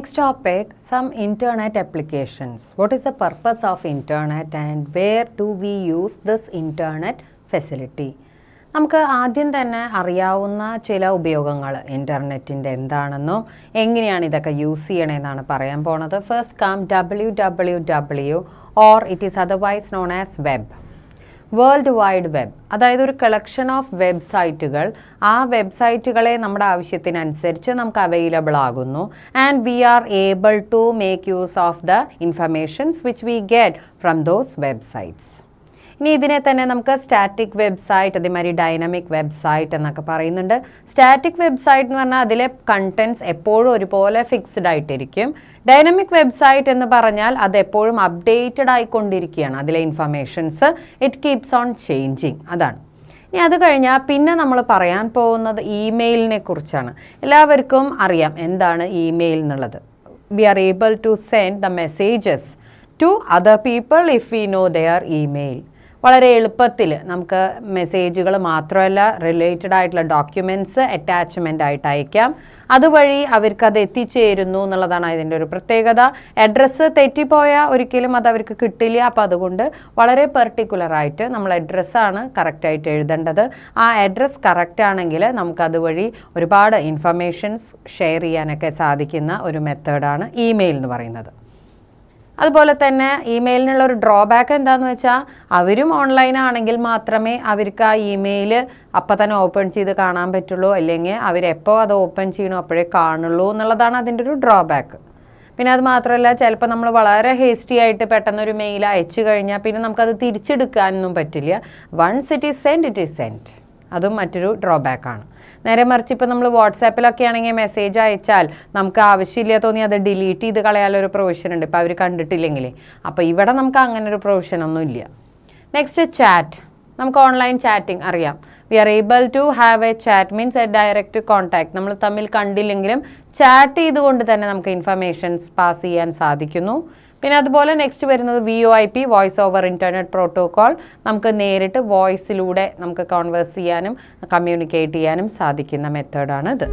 Next topic, some internet applications. What is the purpose of internet and where do we use this internet facility? നമുക്ക് ആദ്യം തന്നെ അറിയാവുന്ന ചില ഉപയോഗങ്ങൾ ഇൻ്റർനെറ്റിൻ്റെ എന്താണെന്നും എങ്ങനെയാണ് ഇതൊക്കെ യൂസ് ചെയ്യണമെന്നാണ് പറയാൻ പോണത്. First come www or it is otherwise known as web. World wide web, അതായത് ഒരു കളക്ഷൻ ഓഫ് വെബ്സൈറ്റുകൾ. ആ വെബ്സൈറ്റുകളെ നമ്മുടെ ആവശ്യത്തിനനുസരിച്ച് നമുക്ക് അവൈലബിൾ ആകുന്നു. And we are able to make use of the informations which we get from those websites. ഇനി ഇതിനെ തന്നെ നമുക്ക് സ്റ്റാറ്റിക് വെബ്സൈറ്റ്, അതേമാതിരി ഡൈനാമിക് വെബ്സൈറ്റ് എന്നൊക്കെ പറയുന്നുണ്ട്. സ്റ്റാറ്റിക് വെബ്സൈറ്റ് എന്ന് പറഞ്ഞാൽ അതിലെ കണ്ടൻറ്റ്സ് എപ്പോഴും ഒരുപോലെ ഫിക്സ്ഡ് ആയിട്ടിരിക്കും. ഡൈനാമിക് വെബ്സൈറ്റ് എന്ന് പറഞ്ഞാൽ അത് എപ്പോഴും അപ്ഡേറ്റഡ് ആയിക്കൊണ്ടിരിക്കുകയാണ്. അതിലെ informations it keeps on changing. അതാണ്. ഇനി അത് കഴിഞ്ഞാൽ പിന്നെ നമ്മൾ പറയാൻ പോകുന്നത് ഇമെയിലിനെ കുറിച്ചാണ്. എല്ലാവർക്കും അറിയാം എന്താണ് ഇമെയിൽ എന്നുള്ളത്. We are able to send the messages to other people if we know their email. വളരെ എളുപ്പത്തിൽ നമുക്ക് മെസ്സേജുകൾ മാത്രമല്ല റിലേറ്റഡ് ആയിട്ടുള്ള ഡോക്യുമെൻറ്റ്സ് അറ്റാച്ച്മെൻ്റ് ആയിട്ട് അയക്കാം. അതുവഴി അവർക്കത് എത്തിച്ചേരുന്നു എന്നുള്ളതാണ് അതിൻ്റെ ഒരു പ്രത്യേകത. അഡ്രസ്സ് തെറ്റിപ്പോയാൽ ഒരിക്കലും അത് അവർക്ക് കിട്ടില്ല. അപ്പോൾ അതുകൊണ്ട് വളരെ പെർട്ടിക്കുലറായിട്ട് നമ്മൾ അഡ്രസ്സാണ് കറക്റ്റായിട്ട് എഴുതേണ്ടത്. ആ അഡ്രസ്സ് കറക്റ്റ് ആണെങ്കിൽ നമുക്ക് അതുവഴി ഒരുപാട് ഇൻഫർമേഷൻസ് ഷെയർ ചെയ്യാനൊക്കെ സാധിക്കുന്ന ഒരു മെത്തേഡാണ് ഇമെയിൽ എന്ന് പറയുന്നത്. അതുപോലെ തന്നെ ഇമെയിലിനുള്ള ഒരു ഡ്രോബാക്ക് എന്താണെന്ന് വെച്ചാൽ അവരും ഓൺലൈനാണെങ്കിൽ മാത്രമേ അവർക്ക് ആ ഇമെയിൽ അപ്പം തന്നെ ഓപ്പൺ ചെയ്ത് കാണാൻ പറ്റുള്ളൂ. അല്ലെങ്കിൽ അവരെപ്പോൾ അത് ഓപ്പൺ ചെയ്യണോ അപ്പോഴേ കാണുള്ളൂ എന്നുള്ളതാണ് അതിൻ്റെ ഒരു ഡ്രോബാക്ക്. പിന്നെ അത് മാത്രമല്ല, ചിലപ്പോൾ നമ്മൾ വളരെ ഹേസ്റ്റി ആയിട്ട് പെട്ടെന്നൊരു മെയിൽ അയച്ചു കഴിഞ്ഞാൽ പിന്നെ നമുക്കത് തിരിച്ചെടുക്കാനൊന്നും പറ്റില്ല. Once it is send it is send. അതും മറ്റൊരു ഡ്രോബാക്കാണ്. നേരെ മറിച്ച് ഇപ്പോൾ നമ്മൾ വാട്സാപ്പിലൊക്കെ ആണെങ്കിൽ മെസ്സേജ് അയച്ചാൽ നമുക്ക് ആവശ്യമില്ല തോന്നി അത് ഡിലീറ്റ് ചെയ്ത് കളയാനൊരു പ്രൊവിഷൻ ഉണ്ട്, ഇപ്പോൾ അവർ കണ്ടിട്ടില്ലെങ്കിൽ. അപ്പോൾ ഇവിടെ നമുക്ക് അങ്ങനെ ഒരു പ്രൊവിഷനൊന്നും ഇല്ല. Next chat. നമുക്ക് ഓൺലൈൻ ചാറ്റിംഗ് അറിയാം. We are able to have a chat means a direct contact. നമ്മൾ തമ്മിൽ കണ്ടില്ലെങ്കിലും ചാറ്റ് ചെയ്തുകൊണ്ട് തന്നെ നമുക്ക് ഇൻഫർമേഷൻസ് പാസ് ചെയ്യാൻ സാധിക്കുന്നു. പിന്നെ അതുപോലെ നെക്സ്റ്റ് വരുന്നത് VoIP, voice over internet protocol. നമുക്ക് നേരിട്ട് വോയിസിലൂടെ നമുക്ക് കോൺവേഴ്സ് ചെയ്യാനും കമ്മ്യൂണിക്കേറ്റ് ചെയ്യാനും സാധിക്കുന്ന മെത്തേഡാണ് ഇത്.